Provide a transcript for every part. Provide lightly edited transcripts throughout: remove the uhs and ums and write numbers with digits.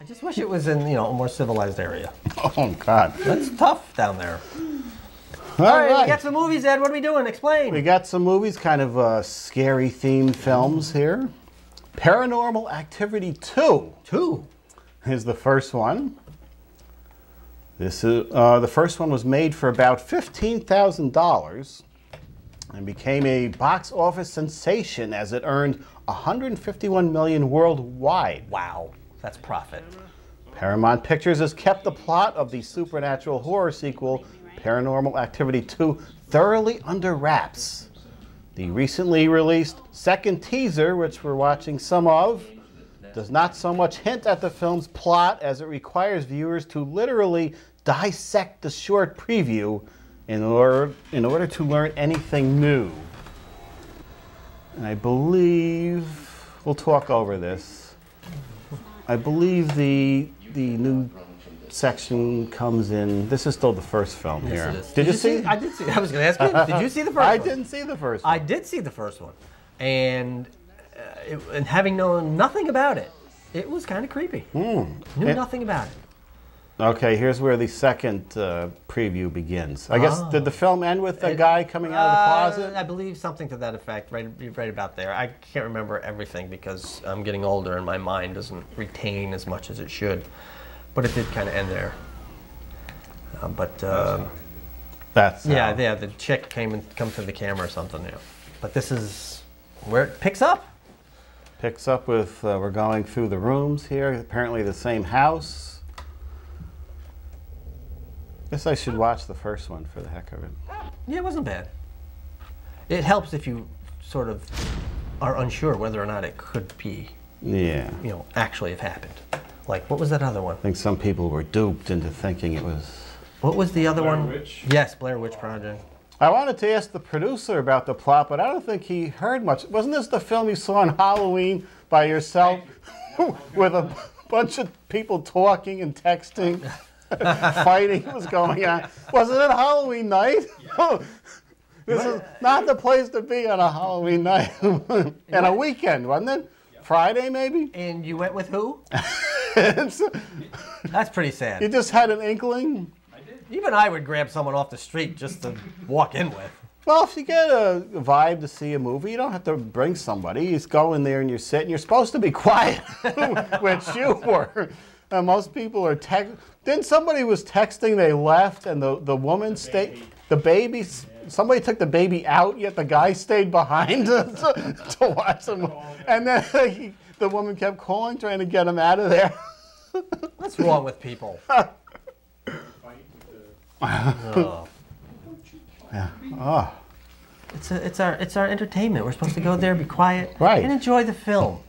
I just wish it was in, you know, a more civilized area. Oh, God. That's tough down there. All right, we got some movies, Ed. What are we doing? Explain. We got some movies, kind of scary themed films here. Paranormal Activity 2. 2 is the first one. This is the first one was made for about $15,000 and became a box office sensation as it earned $151 million worldwide. Wow, that's profit. Paramount Pictures has kept the plot of the supernatural horror sequel Paranormal Activity 2 thoroughly under wraps. The recently released second teaser, which we're watching some of, does not so much hint at the film's plot as it requires viewers to literally dissect the short preview in order to learn anything new. And I believe, we'll talk over this, I believe the new section comes in, this is still the first film here. Yes, it is. Did you see? I did see, I was going to ask you, did you see the first one? I didn't see the first one. I did see the first one. And having known nothing about it, it was kind of creepy. Knew nothing about it. Okay, here's where the second preview begins. I guess, did the film end with a guy coming out of the closet? I believe something to that effect, right about there. I can't remember everything because I'm getting older and my mind doesn't retain as much as it should. But it did kind of end there. Yeah, the chick come to the camera or something. Yeah. But this is where it picks up. Picks up with, we're going through the rooms here, apparently the same house. Guess I should watch the first one for the heck of it. Yeah, it wasn't bad. It helps if you sort of are unsure whether or not it could be, actually have happened. Like, what was that other one? I think some people were duped into thinking it was... What was the other one? Blair Witch? Yes, Blair Witch Project. I wanted to ask the producer about the plot, but I don't think he heard much. Wasn't this the film you saw on Halloween by yourself with a bunch of people talking and texting? Fighting was going on. Wasn't it Halloween night? Yeah. This is not the place to be on a Halloween night. And a weekend, wasn't it? Yeah. Friday, maybe? And you went with who? That's pretty sad. You just had an inkling? I did. Even I would grab someone off the street just to walk in with. Well, if you get a vibe to see a movie, you don't have to bring somebody. You just go in there and you sit, and you're supposed to be quiet, which you were. Most people are texting. Then somebody was texting, they left, and the woman stayed. The baby, somebody took the baby out, yet the guy stayed behind to watch them. And then the woman kept calling, trying to get him out of there. What's wrong with people? Oh. Yeah. Oh. It's our entertainment. We're supposed to go there, be quiet, right, and enjoy the film.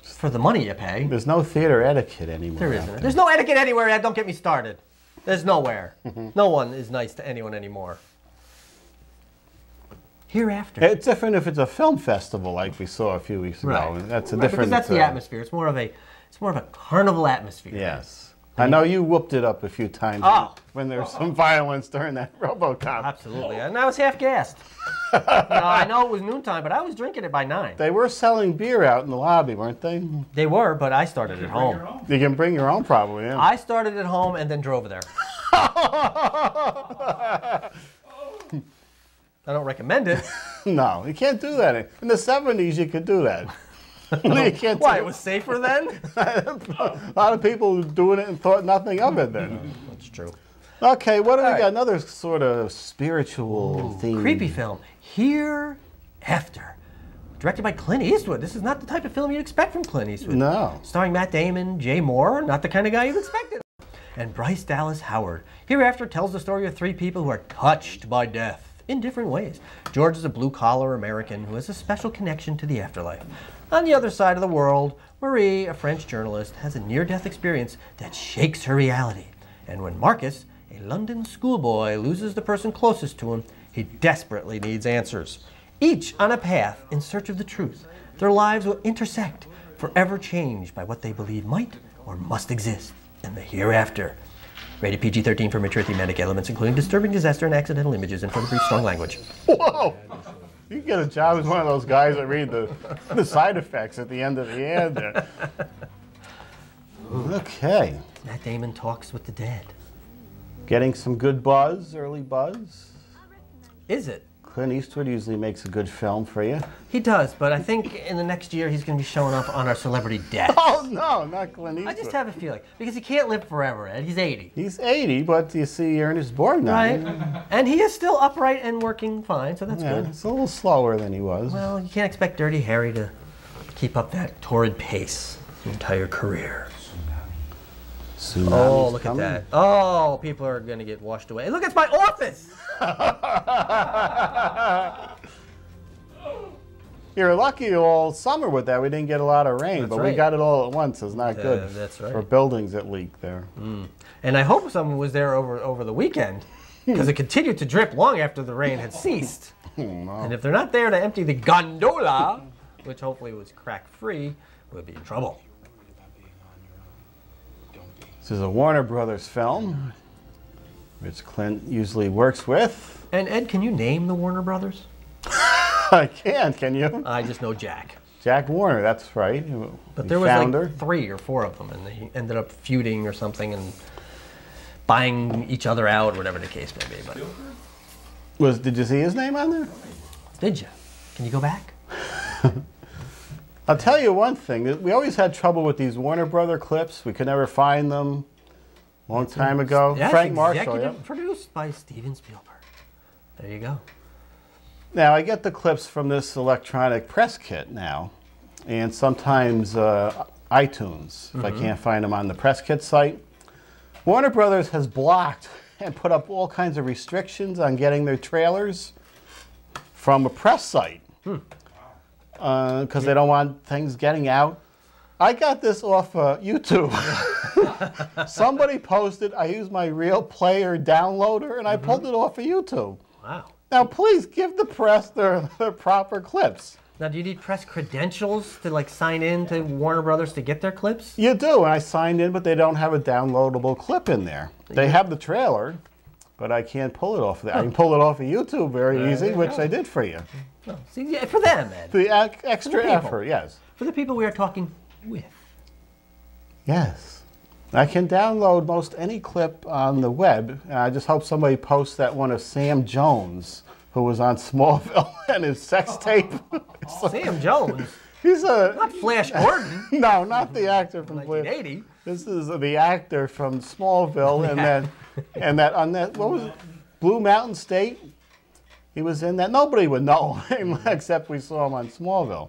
For the money you pay. There's no theater etiquette anymore. There isn't. There's no etiquette anywhere, Ed. Don't get me started. There's nowhere. No one is nice to anyone anymore. Hereafter. It's different if it's a film festival like we saw a few weeks ago. Right. That's a different. Because that's the atmosphere. It's more of a carnival atmosphere. Yes. I know you whooped it up a few times when there was some violence during that RoboCop. Absolutely. And I was half gassed. I know it was noontime, but I was drinking it by 9. They were selling beer out in the lobby, weren't they? They were, but I started at home. You can bring your own probably, yeah. I started at home and then drove there. I don't recommend it. No, you can't do that. In the 70s, you could do that. You can't. Why, it was safer then? A lot of people doing it and thought nothing of it then. That's true. Okay, what do we got? Another sort of spiritual theme. Creepy film. Hereafter. Directed by Clint Eastwood. This is not the type of film you'd expect from Clint Eastwood. No. Starring Matt Damon, Jay Moore, not the kind of guy you'd expected. And Bryce Dallas Howard. Hereafter tells the story of 3 people who are touched by death in different ways. George is a blue-collar American who has a special connection to the afterlife. On the other side of the world, Marie, a French journalist, has a near-death experience that shakes her reality. And when Marcus, a London schoolboy, loses the person closest to him, he desperately needs answers. Each on a path in search of the truth. Their lives will intersect, forever changed by what they believe might or must exist in the hereafter. Rated PG-13 for mature thematic elements, including disturbing disaster and accidental images, and for the brief, strong language. Whoa! You get a job as one of those guys that read the side effects at the end of the ad there. Okay. Matt Damon talks with the dead. Getting some good buzz, early buzz. Is it? Clint Eastwood usually makes a good film for you. He does, but I think in the next year he's going to be showing up on our celebrity death. Oh, no, not Clint Eastwood. I just have a feeling. Because he can't live forever, Ed. He's 80. He's 80, but you see Ernest Borgnine. Right. And he is still upright and working fine, so that's good. It's a little slower than he was. Well, you can't expect Dirty Harry to keep up that torrid pace his entire career. Tsunami's Oh, look coming. at that. Oh, people are going to get washed away. Look, it's my office! You're lucky all summer with that. We didn't get a lot of rain, That's but right. we got it all at once. It's not good that's right. for buildings that leak there. And I hope someone was there over the weekend, because it continued to drip long after the rain had ceased. No. And if they're not there to empty the gondola, which hopefully was crack-free, we'll be in trouble. This is a Warner Brothers film, which Clint usually works with. And Ed, can you name the Warner Brothers? I can you? I just know Jack. Jack Warner, that's right. But The there was founder. like 3 or 4 of them, and they ended up feuding or something and buying each other out, or whatever the case may be. But Did you see his name on there? did you? Can you go back? I'll tell you one thing. We always had trouble with these Warner Brother clips. We could never find them. Long time ago. Yes, Frank Marshall. executive Yep. produced by Steven Spielberg. There you go. Now, I get the clips from this electronic press kit now, and sometimes iTunes, if I can't find them on the press kit site. Warner Brothers has blocked and put up all kinds of restrictions on getting their trailers from a press site because they don't want things getting out. I got this off YouTube. Somebody posted, I used my Real Player downloader, and I pulled it off of YouTube. Wow. Now, please give the press their proper clips. Now, do you need press credentials to like sign in to Warner Brothers to get their clips? You do, and I signed in, but they don't have a downloadable clip in there. They have the trailer, but I can't pull it off there. I can pull it off of YouTube very easy, which I did for you. No. See, yeah, for them, Ed. The extra For the people. effort, yes. For the people we are talking with. Yes. I can download most any clip on the web, and I just hope somebody posts that one of Sam Jones, who was on Smallville, and his sex tape. Sam Jones? He's a... Not Flash Gordon. No, not the actor from Flash. 1980. This is the actor from Smallville, and that on that, what was it? Blue Mountain State? He was in that. Nobody would know him except we saw him on Smallville.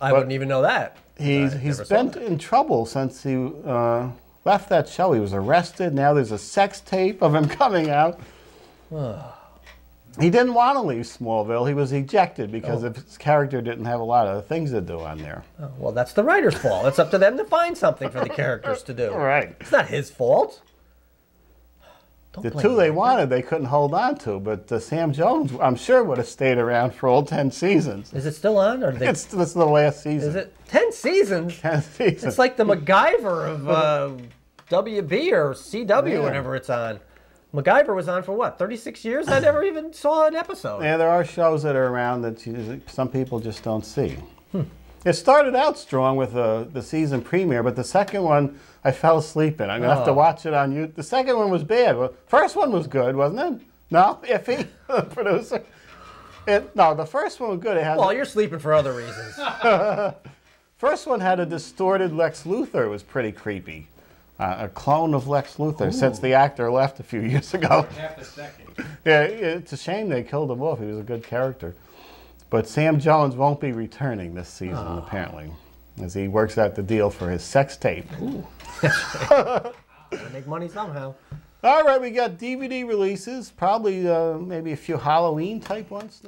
I wouldn't even know that. He's been in trouble since he left that show. He was arrested. Now there's a sex tape of him coming out. He didn't want to leave Smallville. He was ejected because his character didn't have a lot of things to do on there. Oh, well, that's the writer's fault. It's up to them to find something for the characters to do. Right. It's not his fault. Don't The blame two they him. wanted, they couldn't hold on to, but Sam Jones, I'm sure, would have stayed around for all 10 seasons. Is it still on? Or This is the last season. Is it 10 seasons? 10 seasons. It's like the MacGyver of WB or CW, Yeah. whatever it's on. MacGyver was on for what, 36 years? I never even saw an episode. Yeah, there are shows that are around that some people just don't see. It started out strong with the season premiere, but the second one I fell asleep in. I'm going to have to watch it on YouTube. The second one was bad. Well, first one was good, wasn't it? No? Iffy, the producer? No, the first one was good. It had Well, you're sleeping for other reasons. first one had a distorted Lex Luthor. It was pretty creepy. A clone of Lex Luthor since the actor left a few years ago. Half a second. Yeah, it's a shame they killed him off. He was a good character. But Sam Jones won't be returning this season, apparently, as he works out the deal for his sex tape. Gotta make money somehow. All right, we got DVD releases, probably maybe a few Halloween-type ones.